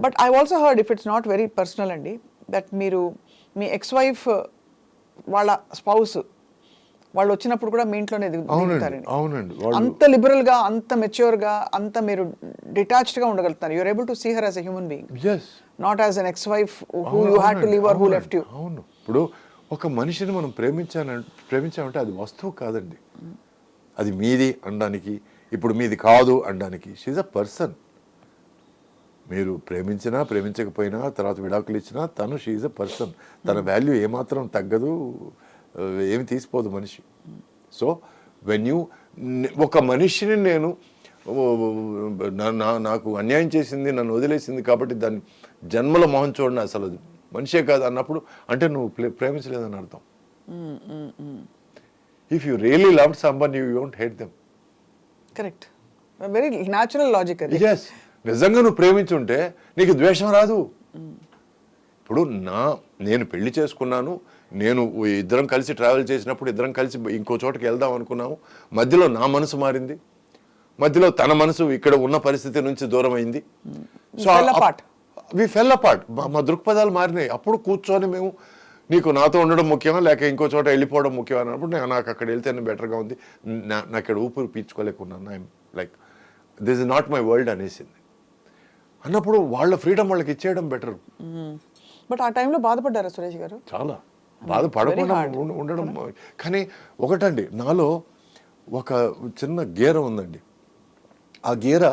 But I also heard if it's not very personal అండి that మీరు మీ ex wife వాళ్ళ spouse వాళ్ళు వచ్చినప్పుడు కూడా మీ ఇంట్లోనే దిగుతారండి. అవునండి. అంత లిబరల్ గా, అంత మెచ్యూర్ గా, అంత మీరు డిటాచ్డ్ గా ఉండగలుగుతారు. You're able to see her as a human being, not as an ex wife who you had to leave or who left you. అవును. ఇప్పుడు ఒక మనిషిని మనం ప్రేమించామంటే అది వస్తువు కాదండి. అది మీది అనడానికి, ఇప్పుడు మీది కాదు అనడానికి. She's a person. మీరు ప్రేమించినా ప్రేమించకపోయినా తర్వాత విడాకులు ఇచ్చినా తను షీఈ్ అ పర్సన్. తన వాల్యూ ఏమాత్రం తగ్గదు, ఏమి తీసిపోదు మనిషి. సో వెన్ యూ ఒక మనిషిని నేను నాకు అన్యాయం చేసింది, నన్ను వదిలేసింది కాబట్టి దాన్ని జన్మల మొహం చూడండి అసలు మనిషే కాదు అన్నప్పుడు అంటే నువ్వు ప్రేమించలేదని అర్థం. If you really love సంబన్ you don't hate them. Correct, very natural logic అది. yes నిజంగా నువ్వు ప్రేమించుంటే నీకు ద్వేషం రాదు. ఇప్పుడు నేను పెళ్లి చేసుకున్నాను, నేను ఇద్దరం కలిసి ట్రావెల్ చేసినప్పుడు ఇద్దరం కలిసి ఇంకో చోటకి వెళ్దాం అనుకున్నాము, మధ్యలో నా మనసు మారింది, మధ్యలో తన మనసు ఇక్కడ ఉన్న పరిస్థితి నుంచి దూరం అయింది. So we full apart. మా దృక్పథాలు మారినాయి. అప్పుడు కూర్చొని మేము నీకు నాతో ఉండడం ముఖ్యమా లేక ఇంకో చోట వెళ్ళిపోవడం ముఖ్యమా అన్నప్పుడు నాకు అక్కడ వెళ్తేనే బెటర్గా ఉంది, నాకు ఇక్కడ ఊపిరి పీల్చుకోలేకున్నాను, I'm like this is not my world అనేసింది. అన్నప్పుడు వాళ్ళ ఫ్రీడమ్ వాళ్ళకి ఇచ్చేయడం బెటర్. బట్ ఆ టైంలో బాధపడ్డారా సురేష్ గారు? చాలా బాధపడకుండా ఉండడం. కానీ ఒకటండి, నాలో ఒక చిన్న గీర ఉందండి. ఆ గీర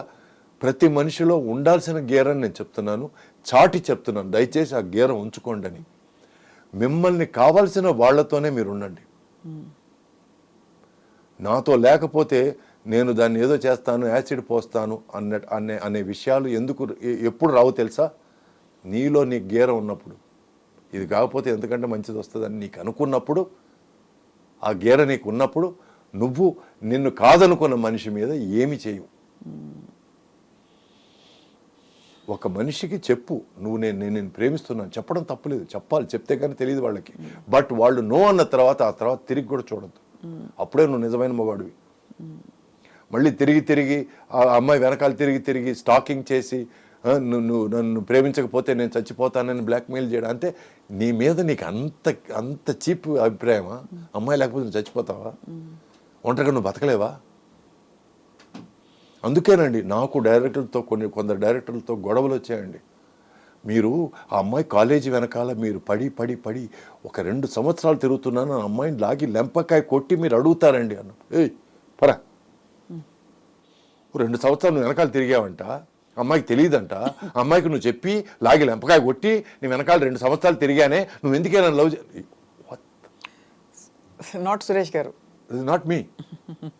ప్రతి మనిషిలో ఉండాల్సిన గీర అని నేను చెప్తున్నాను, చాటి చెప్తున్నాను. దయచేసి ఆ గీర ఉంచుకోండి అని. మిమ్మల్ని కావాల్సిన వాళ్లతోనే మీరు ఉండండి. నాతో లేకపోతే నేను దాన్ని ఏదో చేస్తాను, యాసిడ్ పోస్తాను అనే విషయాలు ఎప్పుడు రావు తెలుసా? నీలో నీ గీర ఉన్నప్పుడు, ఇది కాకపోతే ఎందుకంటే మంచిది వస్తుందని నీకు అనుకున్నప్పుడు, ఆ గీర నీకు ఉన్నప్పుడు నువ్వు నిన్ను కాదనుకున్న మనిషి మీద ఏమి చేయవు. ఒక మనిషికి చెప్పు, నువ్వు నేను ప్రేమిస్తున్నాను చెప్పడం తప్పులేదు, చెప్పాలి, చెప్తే కానీ తెలియదు వాళ్ళకి. బట్ వాళ్ళు నో అన్న తర్వాత ఆ తర్వాత తిరిగి కూడా చూడద్దు. అప్పుడే నువ్వు నిజమైన మగాడివి. మళ్ళీ తిరిగి ఆ అమ్మాయి వెనకాల తిరిగి స్టాకింగ్ చేసి నువ్వు నన్ను ప్రేమించకపోతే నేను చచ్చిపోతానని బ్లాక్మెయిల్ చేయడం, అంటే నీ మీద నీకు అంత చీప్ అభిప్రాయమా? అమ్మాయి లేకపోతే నువ్వు చచ్చిపోతావా? ఒంటరిగా నువ్వు బతకలేవా? అందుకేనండి నాకు కొందరు డైరెక్టర్లతో గొడవలు వచ్చాయండి. మీరు ఆ అమ్మాయి కాలేజీ వెనకాల మీరు పడి ఒక 2 సంవత్సరాలు తిరుగుతున్నాను, ఆ అమ్మాయిని లాగి లెంపకాయ కొట్టి మీరు అడుగుతారండి అన్న. ఏయ్ పరా, 2 సంవత్సరాలు నువ్వు వెనకాల తిరిగావంట, అమ్మాయికి తెలియదంట, అమ్మాయికి నువ్వు చెప్పి లాగి లెంపకాయ కొట్టి నీ వెనకాల 2 సంవత్సరాలు తిరిగానే, నువ్వు ఎందుకే నన్ను లవ్ నాట్ సురేష్ గారు, నాట్ మీ.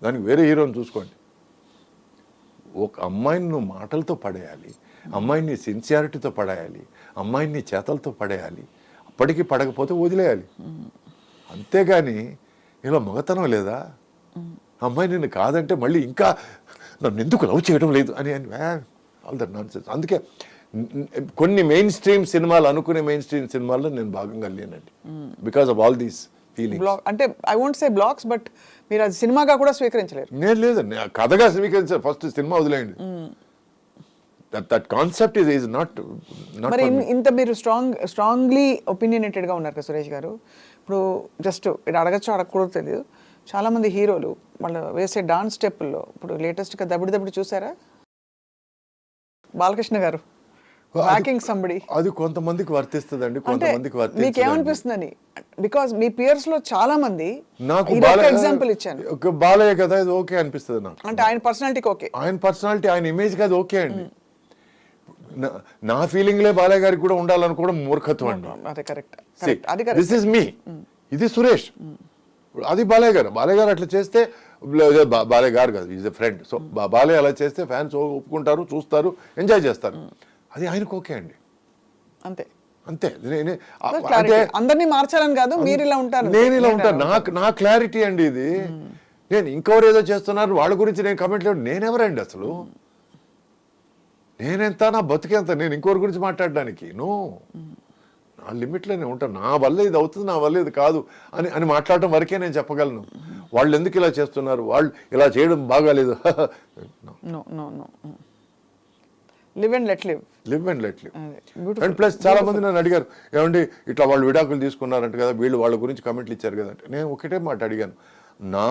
దానికి వేరే హీరోని చూసుకోండి. ఒక అమ్మాయిని నువ్వు మాటలతో పడేయాలి, అమ్మాయిని సిన్సియారిటీతో పడేయాలి, అమ్మాయిని చేతలతో పడేయాలి, అప్పటికి పడకపోతే వదిలేయాలి. అంతేగాని ఇలా మగతనం లేదా? అమ్మాయి నిన్ను కాదంటే మళ్ళీ ఇంకా నన్ను ఎందుకు లవ్ చేయడం లేదు అని ఆల్ దట్ నాన్సెన్స్. అందుకే కొన్ని మెయిన్ స్ట్రీమ్ సినిమాలు అనుకునే మెయిన్ స్ట్రీమ్ సినిమాల్లో నేను భాగంగా లేనండి, because of all these feelings. అంటే I won't say blocks, but మీరు అది సినిమాగా కూడా స్వీకరించలేరు. నేను లేదండి, కథగా స్వీకరించారు. ఫస్ట్ సినిమా వదిలేయండి. That concept is not. మరి ఇంత మీరు స్ట్రాంగ్లీ ఒపీనియనేటెడ్ గా ఉన్నారు కదా సురేష్ గారు. ఇప్పుడు జస్ట్ ఇది అడగచ్చు అడగకూడదు తెలియదు, చాలా మంది హీరోలు వాళ్ళు వేసే డాన్స్ స్టెప్పుల్లో ఇప్పుడు లేటెస్ట్ గా దబిడి చూసారా? బాలకృష్ణ గారు అది కొంతమందికి వర్తిస్తుందండి, కొంతమందికి వర్తించదు. మీకు ఏమనిపిస్తుందని? బికాజ్ మీ పియర్స్ లో చాలా మంది, నాకు ఎగ్జాంపుల్ ఇచ్చాను, బాలయ్య కదా ఇది ఓకే అనిపిస్తుంది నాకు. అంటే ఆయన పర్సనాలిటీకి ఓకే, ఆయన పర్సనాలిటీ ఆయన ఇమేజ్ కాదు ఓకే అండి. నా ఫీలింగ్లే బాలయ్య గారికి కూడా ఉండాలనుకోవడం మూర్ఖత్వం అండి. అదే కరెక్ట్. దిస్ ఇస్ మీ, ఇది సురేష్, అది బాలయ్య గారు అట్లా చేస్తే బాలయ్య గారు కాదు, is a friend. So Balayya అలా చేస్తే ఫ్యాన్స్ ఒప్పుకుంటారు, చూస్తారు, ఎంజాయ్ చేస్తారు. అది ఆయనకు ఓకే అండి, అంతే. అంటే అందరినీ మార్చాలని కాదు, మీరు ఇలా ఉంటారు, నేను ఇలా ఉంటాను, నా క్లారిటీ అండి ఇది. నేను ఇంకెవరు ఏదో చేస్తున్నారు వాళ్ళ గురించి నేను కమెంట్ లేదు. నేనెవరండి అసలు? నేనెంత, నా బతికేంత? నేను ఇంకోరి గురించి మాట్లాడడానికి నా లిమిట్లో నేను ఉంటాను. నా వల్ల ఇది అవుతుంది, నా వల్ల ఇది కాదు అని మాట్లాడటం వరకే నేను చెప్పగలను. వాళ్ళు ఎందుకు ఇలా చేస్తున్నారు, వాళ్ళు ఇలా చేయడం బాగాలేదు. Live and let live. Live and let live. Beautiful. And plus చాలా మంది నన్ను అడిగారు, ఏమండి ఇట్లా వాళ్ళు విడాకులు తీసుకున్నారంట కదా, వీళ్ళు వాళ్ళ గురించి కమెంట్లు ఇచ్చారు కదా అంటే, నేను ఒకటే మాట అడిగాను, నా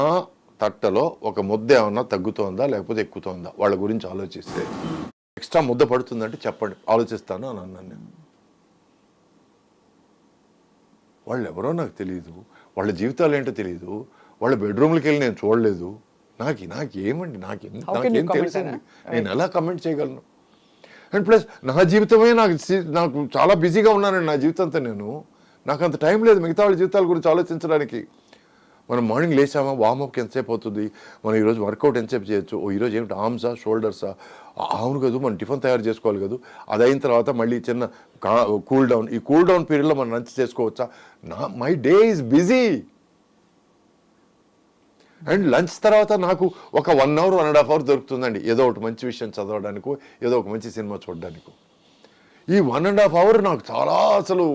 తట్టలో ఒక ముద్ద ఏమన్నా తగ్గుతోందా లేకపోతే ఎక్కుతోందా, వాళ్ళ గురించి ఆలోచిస్తే ఎక్స్ట్రా ముద్ద పడుతుందంటే చెప్పండి, ఆలోచిస్తాను అని అన్నాను నేను. వాళ్ళు ఎవరో నాకు తెలియదు, వాళ్ళ జీవితాలు ఏంటో తెలియదు, వాళ్ళ బెడ్రూమ్లకి వెళ్ళి నేను చూడలేదు, నాకేమండి, నాకేం తెలుసండి, నేను ఎలా కమెంట్ చేయగలను? అండ్ ప్లస్ నా జీవితమే నాకు చాలా బిజీగా ఉన్నానండి నా జీవితంతో, నాకు అంత టైం లేదు మిగతా వాళ్ళ జీవితాల గురించి ఆలోచించడానికి. మనం మార్నింగ్ లేచామా, వార్మప్కి ఎంతసేపు అవుతుంది, మనం ఈరోజు వర్కౌట్ ఎంతసేపు చేయొచ్చు, ఈరోజు ఏమిటి ఆర్మ్సా షోల్డర్సా, అవును కదా మనం టిఫిన్ తయారు చేసుకోవాలి కదా, అది అయిన తర్వాత మళ్ళీ చిన్న కూల్ డౌన్, ఈ కూల్ డౌన్ పీరియడ్లో మనం లంచ్ చేసుకోవచ్చా, my day is busy. And lunch తర్వాత నాకు ఒక 1 hour 1.5 hours దొరుకుతుందండి ఏదో ఒకటి మంచి విషయం చదవడానికో ఏదో ఒక మంచి సినిమా చూడడానికో. ఈ 1.5 hours నాకు చాలా అసలు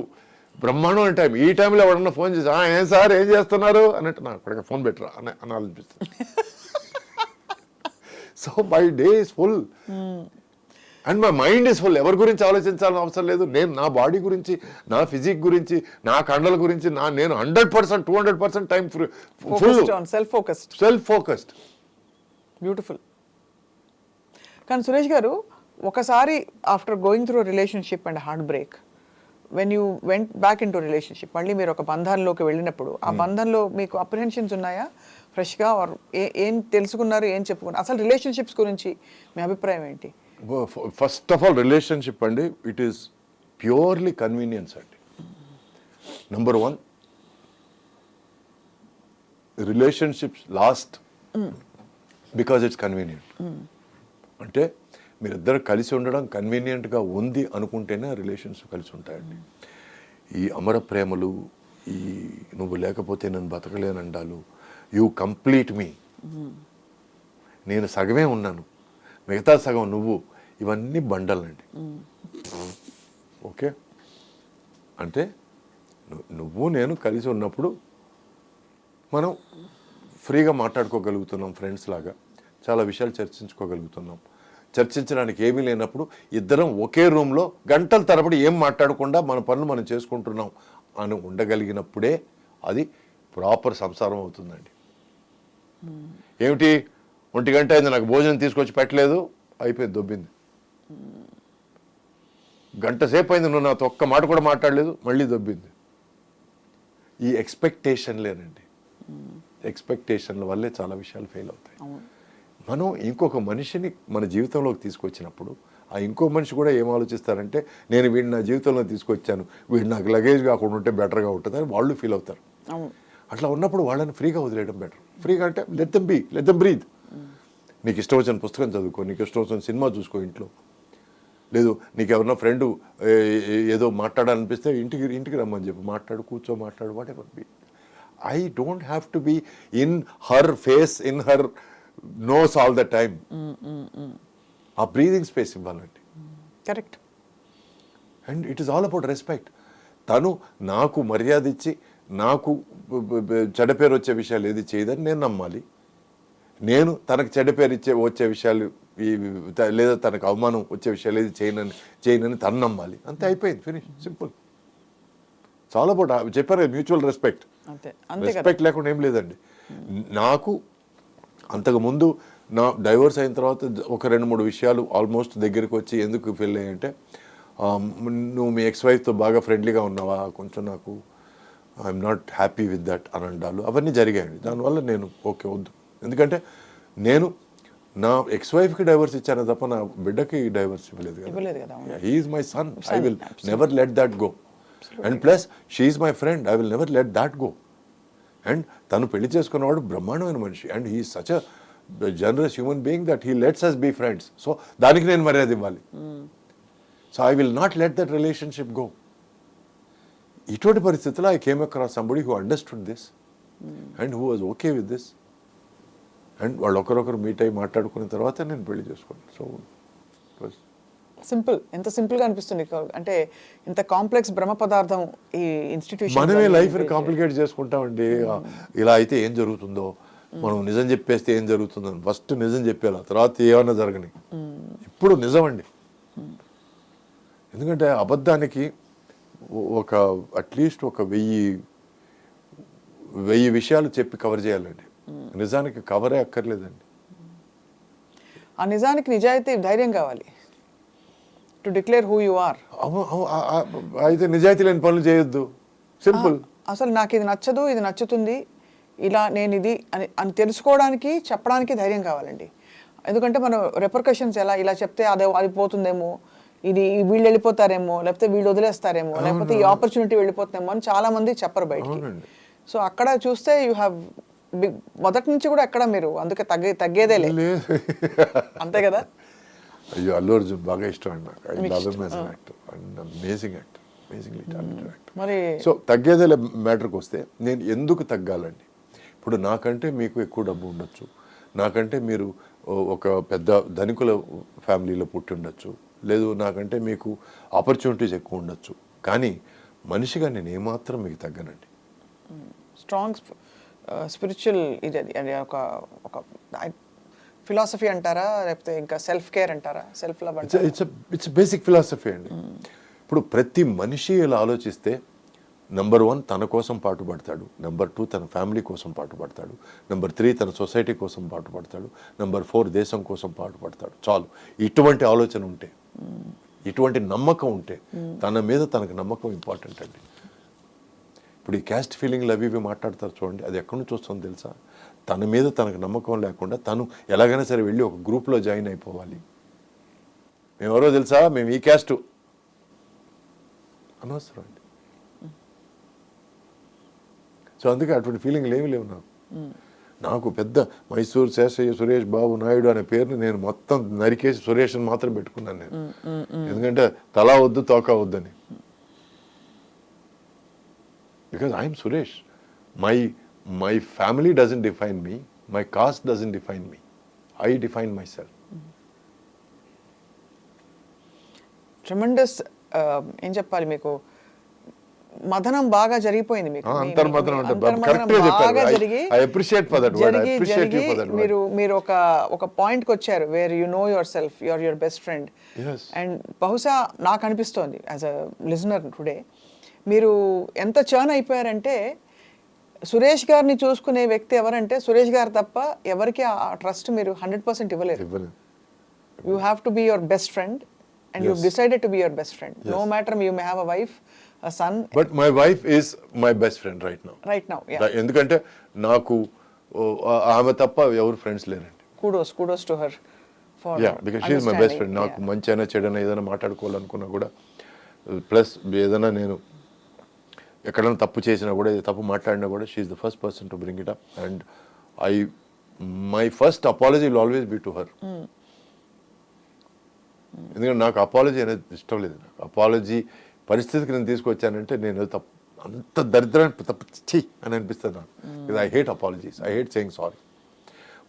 బ్రహ్మాండమైన టైం. ఈ టైంలో ఎవరన్నా ఫోన్ చేసి ఏం సార్ ఏం చేస్తున్నారు అన్నట్టు నాకు ఇప్పటికే ఫోన్ పెట్టరా అని అనాలనిపిస్తుంది. So my day is full and my mind is full. ఎవరి గురించి ఆలోచించాలని అవసరం లేదు. నేను నా బాడీ గురించి, నా ఫిజిక్ గురించి, నా కండల గురించి నేను 100% 200% time full self focused. Beautiful. కానీ సురేష్ గారు, ఒకసారి after going through relationship and heart break, when you went back in to relationship, మళ్ళీ మీరు ఒక బంధంలోకి వెళ్ళినప్పుడు ఆ బంధంలో మీకు అప్రిహెన్షన్స్ ఉన్నాయా ఫ్రెష్గా? ఆర్ ఏం తెలుసుకున్నారు, ఏం చెప్పుకున్నారు? అసలు రిలేషన్షిప్స్ గురించి మీ అభిప్రాయం ఏంటి? ఫస్ట్ ఆఫ్ ఆల్ రిలేషన్షిప్ అండి, ఇట్ ఈస్ ప్యూర్లీ కన్వీనియన్స్ అండి. Number 1, relationships last because it's convenient. అంటే మీరిద్దరు కలిసి ఉండడం కన్వీనియంట్గా ఉంది అనుకుంటేనే రిలేషన్స్ కలిసి ఉంటాయండి. ఈ అమర ప్రేమలు, ఈ నువ్వు లేకపోతే నేను బతకలేనండాలు, యూ కంప్లీట్ మీ, నేను సగమే ఉన్నాను మిగతా సగం నువ్వు, ఇవన్నీ బండలండి. ఓకే, అంటే నువ్వు నేను కలిసి ఉన్నప్పుడు మనం ఫ్రీగా మాట్లాడుకోగలుగుతున్నాం, ఫ్రెండ్స్ లాగా చాలా విషయాలు చర్చించుకోగలుగుతున్నాం. చర్చించడానికి ఏమీ లేనప్పుడు ఇద్దరం ఒకే రూమ్లో గంటల తరబడి ఏం మాట్లాడకుండా మన పనులు మనం చేసుకుంటున్నాం అని ఉండగలిగినప్పుడే అది ప్రాపర్ సంసారం అవుతుందండి. ఏమిటి 1 గంట అయింది నాకు భోజనం తీసుకొచ్చి పెట్టలేదు, అయిపోయింది, దొబ్బింది. గంట సేపు అయింది నువ్వు నాతో ఒక్క మాట కూడా మాట్లాడలేదు, మళ్ళీ దొబ్బింది. ఈ ఎక్స్పెక్టేషన్లేనండి, ఎక్స్పెక్టేషన్ల వల్లే చాలా విషయాలు ఫెయిల్ అవుతాయి. మనం ఇంకొక మనిషిని మన జీవితంలోకి తీసుకొచ్చినప్పుడు ఆ ఇంకో మనిషి కూడా ఏం ఆలోచిస్తారంటే, నేను వీడిని నా జీవితంలో తీసుకొచ్చాను, వీడు నాకు లగేజ్ కాకుండా ఉంటే బెటర్గా ఉంటుంది అని వాళ్ళు ఫీల్ అవుతారు. అట్లా ఉన్నప్పుడు వాళ్ళని ఫ్రీగా వదిలేయడం బెటర్. ఫ్రీగా అంటే let them be, let them breathe. నీకు ఇష్టం వచ్చిన పుస్తకం చదువుకో, నీకు ఇష్టం వచ్చిన సినిమా చూసుకో ఇంట్లో, లేదు నీకు ఎవరన్నా ఫ్రెండ్ ఏదో మాట్లాడాలనిపిస్తే ఇంటికి రమ్మని చెప్పి మాట్లాడు, మాట్లాడు, whatever be. I don't have to be in her face, in her nose all the time. ఆ బ్రీదింగ్ స్పేస్ ఇవ్వాలండి. Correct. And it is all about respect. తను నాకు మర్యాద ఇచ్చి నాకు చెడ్డ పేరు వచ్చే విషయాలు ఏది చేయదని నేను నమ్మాలి, నేను తనకు చెడ్డ పేరు వచ్చే విషయాలు లేదా తనకు అవమానం వచ్చే విషయాలు ఏది చేయనని తను నమ్మాలి. అంతే, అయిపోయింది, ఫినిష్, సింపుల్. చాలా అబౌట్ చెప్పారు మ్యూచువల్ రెస్పెక్ట్. రెస్పెక్ట్ లేకుండా ఏం లేదండి. నాకు అంతకుముందు నా డైవర్స్ అయిన తర్వాత ఒక 2-3 విషయాలు ఆల్మోస్ట్ దగ్గరికి వచ్చి ఎందుకు ఫెయిల్ అయ్యాయంటే, నువ్వు మీ ఎక్స్-వైఫ్తో బాగా ఫ్రెండ్లీగా ఉన్నావా, కొంచెం నాకు I'm not happy with that అని అంటారు. అవన్నీ జరిగాయండి. దానివల్ల నేను ఓకే వద్దు, ఎందుకంటే నేను నా ఎక్స్-వైఫ్కి డైవర్స్ ఇచ్చాను తప్ప నా బిడ్డకి డైవర్స్ ఇవ్వలేదు కదా. He is my son, I will never let that go. And plus she is my friend, I will never let that go. And తను పెళ్లి చేసుకున్నవాడు బ్రహ్మాండమైన మనిషి, and he is such a generous human being that he lets us be friends. So దానికి నేను మర్యాద ఇవ్వాలి. So I will not let that relationship go. ఇటువంటి పరిస్థితుల్లో I came across somebody who understood this and who was okay with this. And వాళ్ళు ఒకరొకరు meet అయ్యి మాట్లాడుకున్న తర్వాత నేను పెళ్లి చేసుకున్నాను. So simple. ఎంత సింపుల్గా అనిపిస్తుంది, అంటే ఇంత కాంప్లెక్స్ బ్రహ్మ పదార్థం ఈ ఇన్స్టిట్యూషన్. మనమే లైఫ్ని కాంప్లికేట్ చేసుకుంటామండి. ఇలా అయితే ఏం జరుగుతుందో, మనం నిజం చెప్పేస్తే ఏం జరుగుతుందో, ఫస్ట్ నిజం చెప్పేలా, తర్వాత ఏమన్నా జరగని. ఇప్పుడు నిజం అండి, ఎందుకంటే అబద్ధానికి ఒక అట్లీస్ట్ ఒక 1000 విషయాలు చెప్పి కవర్ చేయాలండి. నిజానికి కవరే అక్కర్లేదండి. ఆ నిజానికి నిజాయితీ ధైర్యం కావాలి to declare who you are. అయితే నిజాయితీ లేని పనులు చేయొద్దు, సింపుల్. అసలు నాకు ఇది నచ్చదు, ఇది నచ్చుతుంది, ఇలా నేను ఇది అని తెలుసుకోవడానికి చెప్పడానికి ధైర్యం కావాలండి. ఎందుకంటే మనం రెపర్కషన్స్ ఇలా చెప్తే అది పోతుందేమో, ఇది వీళ్ళు వెళ్ళిపోతారేమో, లేకపోతే వీళ్ళు వదిలేస్తారేమో, లేకపోతే ఈ ఆపర్చునిటీ వెళ్ళిపోతుందేమో అని చాలా మంది చెప్పరు బయటికి. సో అక్కడ చూస్తే యూ హ్యావ్ మొదటి నుంచి కూడా ఎక్కడ మీరు అందుకే తగ్గేదే లేదు, అంతే కదా. అయ్యో, అల్లు అర్జున్ బాగా ఇష్టం అండి నాకు. I love him as an actor and amazing actor, amazingly talented actor. మరి సో తగ్గేదే మ్యాటర్కి వస్తే నేను ఎందుకు తగ్గాలండి? ఇప్పుడు నాకంటే మీకు ఎక్కువ డబ్బు ఉండొచ్చు, నాకంటే మీరు ఒక పెద్ద ధనికుల ఫ్యామిలీలో పుట్టి ఉండొచ్చు, లేదు నాకంటే మీకు ఆపర్చునిటీస్ ఎక్కువ ఉండొచ్చు, కానీ మనిషిగా నేను ఏమాత్రం మీకు తగ్గనండి. స్ట్రాంగ్ స్పిరిచువల్ ఇది అది ఒక ఫిలాసఫీ అంటారా, లేకపోతే ఇంకా సెల్ఫ్ కేర్ అంటారా, సెల్ఫ్ లవ్ అంటారా? ఇట్స్ బేసిక్ ఫిలాసఫీ అండి. ఇప్పుడు ప్రతి మనిషి ఇలా ఆలోచిస్తే నెంబర్ 1 తన కోసం పాటుపడతాడు, నెంబర్ 2 తన ఫ్యామిలీ కోసం పాటుపడతాడు, నెంబర్ 3 తన సొసైటీ కోసం పాటుపడతాడు, నెంబర్ 4 దేశం కోసం పాటుపడతాడు. చాలు. ఇటువంటి ఆలోచన ఉంటే, ఇటువంటి నమ్మకం ఉంటే, తన మీద తనకు నమ్మకం ఇంపార్టెంట్ అండి. ఇప్పుడు ఈ క్యాస్ట్ ఫీలింగ్లు అవి ఇవి మాట్లాడతారు చూడండి, అది ఎక్కడి నుంచి వస్తుందో తెలుసా? తన మీద తనకు నమ్మకం లేకుండా తను ఎలాగైనా సరే వెళ్ళి ఒక గ్రూప్లో జాయిన్ అయిపోవాలి. మేము ఎవరో తెలుసా, మేము ఈ క్యాస్ట్ అనవసరం అండి. సో అందుకే అటువంటి ఫీలింగ్లు ఏమీ లేవు నాకు. నాకు పెద్ద మైసూర్ శేషయ్య సురేష్ బాబు నాయుడు అనే పేరుని నేను మొత్తం నరికేసి సురేష్ అని మాత్రం పెట్టుకున్నాను నేను. ఎందుకంటే తలా వద్దు తోక వద్దని. Because I'm Suresh. My family doesn't define me, my cast doesn't define me, I define my self. Tremendous ఏం చెప్పాలి మీకు, మదనం బాగా జరిగిపోయింది మీకు. అంతర్మదనం అంటే బాగా జరిగి I appreciate for that word. I appreciate you for that word. మీరు ఒక పాయింట్ కి వచ్చారు where you know your self, your best friend. Yes. And బహుశా నాకు అనిపిస్తోంది యాజ్ అ లిజనర్ టుడే, మీరు ఎంత చర్న్ అయిపోయారంటే, సురేష్ గారిని చూసుకునే వ్యక్తి ఎవరంటే సురేష్ గారు తప్ప ఎవరికి ఆ ట్రస్ట్ మీరు 100% ఇవ్వలేరు. You have to be your best friend and you decided to be your best friend. No matter you may have a wife, a son, but my wife is my best friend right now. Yeah. ఎందుకంటే నాకు ఆమె తప్ప ఎవరు friends లేరండి. kudos to her for because she is my best friend. నాకు మంచి అయినా చెడైనా ఏదైనా మాట్లాడుకోవాలనుకున్నా కూడా, ప్లస్ ఏదైనా నేను ఎక్కడైనా తప్పు చేసినా కూడా, తప్పు మాట్లాడినా కూడా, she is the first person to bring it up and my first apology will always be to her. ఎందుకంటే నాకు అపాలజీ అనేది ఇష్టం లేదు. నాకు అపాలజీ పరిస్థితికి నేను తీసుకొచ్చానంటే నేను తప్పు, అంత దరిద్రాన్ని తప్పు ఛీ అని అనిపిస్తుంది నాకు. I hate apologies, I hate saying sorry.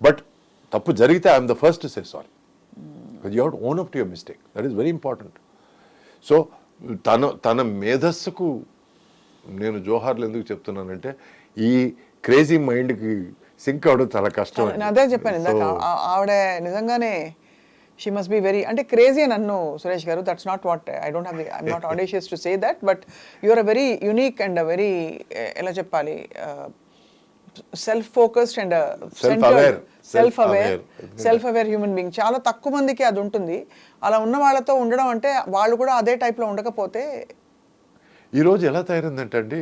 But తప్పు జరిగితే I'm the first to say sorry. You have to own up to your mistake. That is very important. So తన మేధస్సుకు నేను జోహార్లు ఎందుకు చెప్తున్నానంటే, ఈ క్రేజీ మైండ్కి సింక్ అవడం చాలా కష్టం. అదే చెప్పాను ఇందాక, ఆవిడ నిజంగానే she must be very అంటే క్రేజీ అని అన్ను Suresh garu. That's not what I'm not audacious to say that, but you are a very unique and very ఎలా చెప్పాలి, self focused and self aware human being. చాలా తక్కువ మందికి అది ఉంటుంది. అలా ఉన్న వాళ్ళతో ఉండడం అంటే వాళ్ళు కూడా అదే టైప్లో ఉండకపోతే. ఈరోజు ఎలా తయారైందంటే అండి,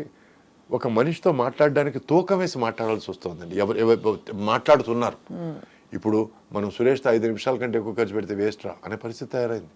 ఒక మనిషితో మాట్లాడడానికి తూకం వేసి మాట్లాడాల్సి వస్తుందండి. ఎవరు మాట్లాడుతున్నారు. ఇప్పుడు మనం సురేష్తో 5 నిమిషాల కంటే ఎక్కువ ఖర్చు పెడితే వేస్ట్ రా అనే పరిస్థితి తయారైంది.